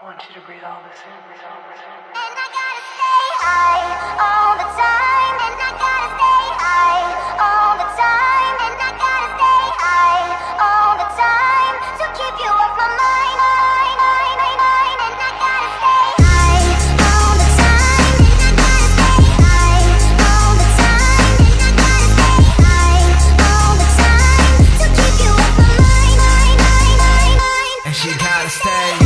I want you to breathe all this in, breathe all this in. And I gotta stay high all the time. And I gotta stay high all the time. And I gotta stay high all the time to keep you off my mind. And I gotta stay high all the time. And I gotta stay high all the time. And I gotta stay high all the time to keep you off my mind. And she gotta stay.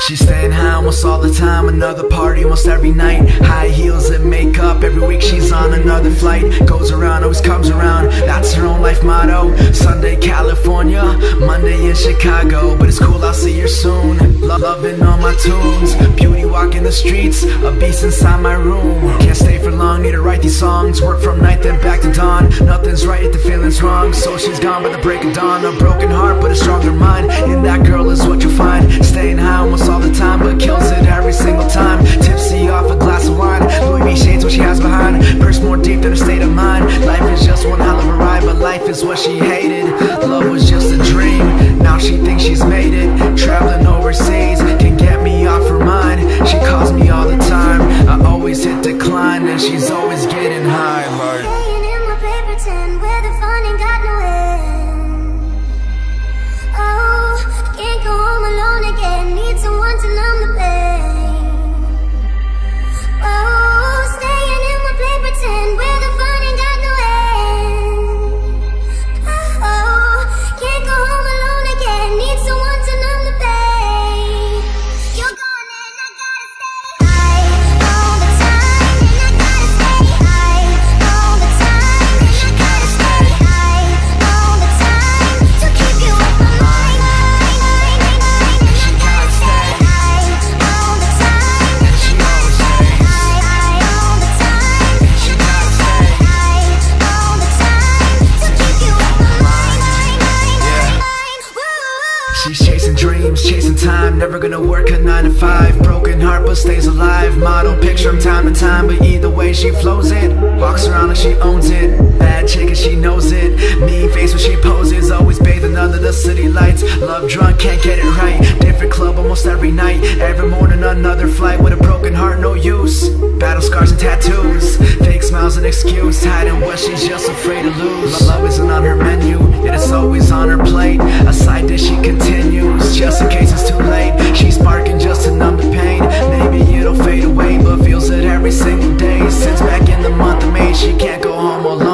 She's staying high almost all the time, another party almost every night. High heels and makeup, every week she's on another flight. Goes around, always comes around, that's her own life motto. Sunday California, Monday in Chicago. But it's cool, I'll see her soon. Loving all my tunes, beauty walking the streets, a beast inside my room. Can't stay for long, need to write these songs. Work from night then back to dawn. Nothing's right if the feeling's wrong, so she's gone by the break of dawn. A broken heart but a stronger mind, and that girl is what you'll find. Staying high almost all the time, but kills it every single time. Tipsy off a glass of wine, Louis V shades what she has behind. Purse more deep than her state of mind. Life is just one hell of a ride, but life is what she hated. Love was just a dream, now she thinks she's made it. Traveling overseas can get me off her mind. She calls me all the time, I always hit decline, and she's always getting high like Staying in my paper tin where the fun ain't got no end. Oh, can't go home alone again, need someone to numb the pain. Oh, staying in my paper tin where the fun ain't got no end. Oh, can't go home alone again, need someone to numb the pain. You're gone and I gotta stay high all the time. And I gotta stay high all the time. And I gotta stay high all the time to keep you off my mind. And I gotta stay high all the time. and she always stays. High all the time. And she gotta stay. High all the time to keep you off my mind. Woo. She's chasing dreams, chasing time, never gonna work a 9 to 5. Broken heart but stays alive, model picture from time to time. But either way she flows it, walks around like she owns it. Bad chick and she knows it, mean face when she poses. Always bathing under the city lights, love drunk, can't get it right. Different club almost every night, every morning another flight. With a broken heart, no use, battle scars and tattoos. Fake smiles an excuse, hiding what she's just afraid to lose. Love isn't on her menu, yet it's always on her plate. A side dish she continues, just in case it's too late. She's sparking just to numb the pain, maybe it'll fade away, but feels it every single day. Since back in the month of May, she can't go home alone.